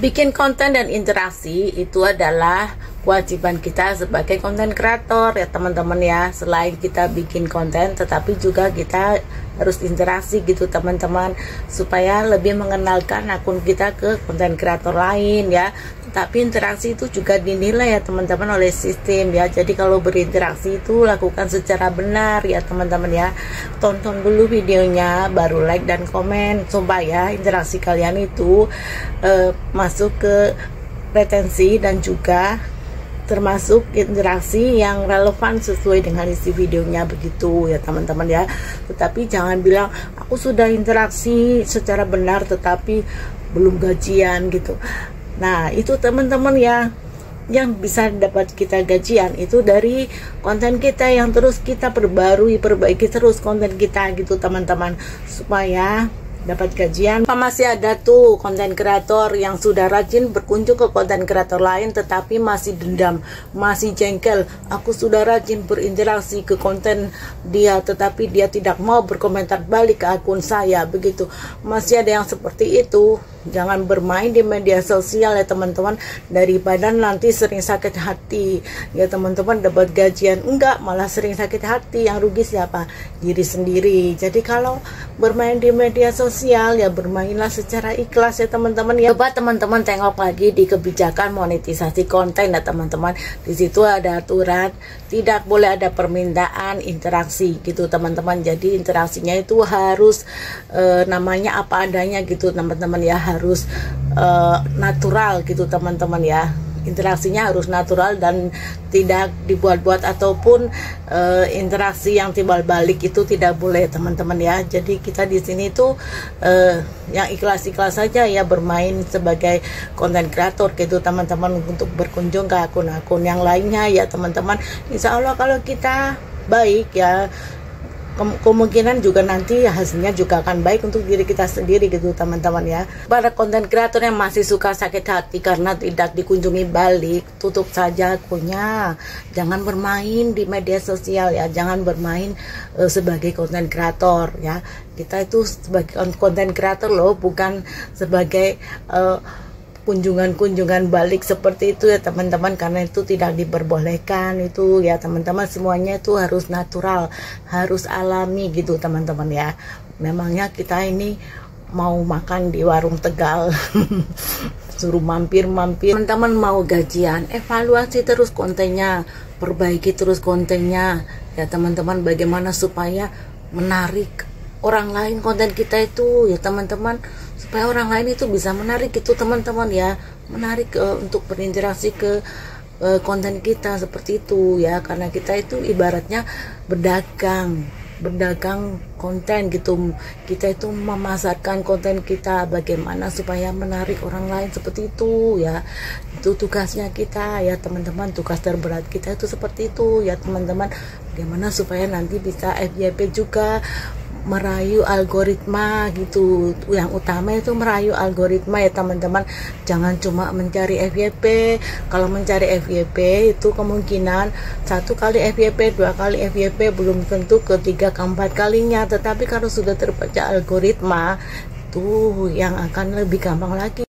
Bikin konten dan interaksi itu adalah kewajiban kita sebagai konten kreator ya teman-teman ya. Selain kita bikin konten, tetapi juga kita harus interaksi gitu teman-teman, supaya lebih mengenalkan akun kita ke konten kreator lain ya. Tapi interaksi itu juga dinilai ya teman-teman oleh sistem ya. Jadi kalau berinteraksi itu lakukan secara benar ya teman-teman ya. Tonton dulu videonya baru like dan komen supaya interaksi kalian itu masuk ke retensi dan juga termasuk interaksi yang relevan sesuai dengan isi videonya begitu ya teman-teman ya. Tetapi jangan bilang aku sudah interaksi secara benar tetapi belum gajian gitu. Nah itu teman-teman ya, yang bisa dapat kita gajian itu dari konten kita yang terus kita perbaiki terus konten kita gitu teman-teman, supaya dapat gajian. Masih ada tuh konten kreator yang sudah rajin berkunjung ke konten kreator lain tetapi masih dendam, masih jengkel. Aku sudah rajin berinteraksi ke konten dia tetapi dia tidak mau berkomentar balik ke akun saya begitu. Masih ada yang seperti itu. Jangan bermain di media sosial ya teman-teman, daripada nanti sering sakit hati ya teman-teman. Dapat gajian enggak, malah sering sakit hati. Yang rugi siapa? Diri sendiri. Jadi kalau bermain di media sosial ya bermainlah secara ikhlas ya teman-teman ya. Coba teman-teman tengok lagi di kebijakan monetisasi konten ya teman-teman. Di situ ada aturan tidak boleh ada permintaan interaksi gitu teman-teman. Jadi interaksinya itu harus namanya apa adanya gitu teman-teman ya, harus natural gitu teman-teman ya. Interaksinya harus natural dan tidak dibuat-buat ataupun interaksi yang timbal balik itu tidak boleh teman-teman ya. Jadi kita di sini tuh yang ikhlas-ikhlas saja ya bermain sebagai konten kreator gitu teman-teman, untuk berkunjung ke akun-akun yang lainnya ya teman-teman. Insya Allah kalau kita baik ya, kemungkinan juga nanti hasilnya juga akan baik untuk diri kita sendiri gitu teman-teman ya. Para konten kreator yang masih suka sakit hati karena tidak dikunjungi balik, tutup saja akunnya. Jangan bermain di media sosial ya, jangan bermain sebagai konten kreator ya. Kita itu sebagai konten kreator loh, bukan sebagai kunjungan balik seperti itu ya teman-teman, karena itu tidak diperbolehkan itu ya teman-teman. Semuanya itu harus natural, harus alami gitu teman-teman ya. Memangnya kita ini mau makan di warung Tegal suruh mampir teman-teman. Mau gajian, evaluasi terus kontennya, perbaiki terus kontennya ya teman-teman. Bagaimana supaya menarik orang lain konten kita itu ya teman-teman, supaya orang lain itu bisa menarik itu teman-teman ya, menarik untuk berinteraksi ke konten kita seperti itu ya. Karena kita itu ibaratnya berdagang konten gitu. Kita itu memasarkan konten kita bagaimana supaya menarik orang lain seperti itu ya. Itu tugasnya kita ya teman-teman, tugas terberat kita itu seperti itu ya teman-teman. Bagaimana supaya nanti bisa FYP juga, merayu algoritma gitu. Yang utama itu merayu algoritma ya teman-teman. Jangan cuma mencari FYP. Kalau mencari FYP itu kemungkinan 1 kali FYP, 2 kali FYP, belum tentu ketiga keempat kalinya. Tetapi kalau sudah terbaca algoritma itu yang akan lebih gampang lagi.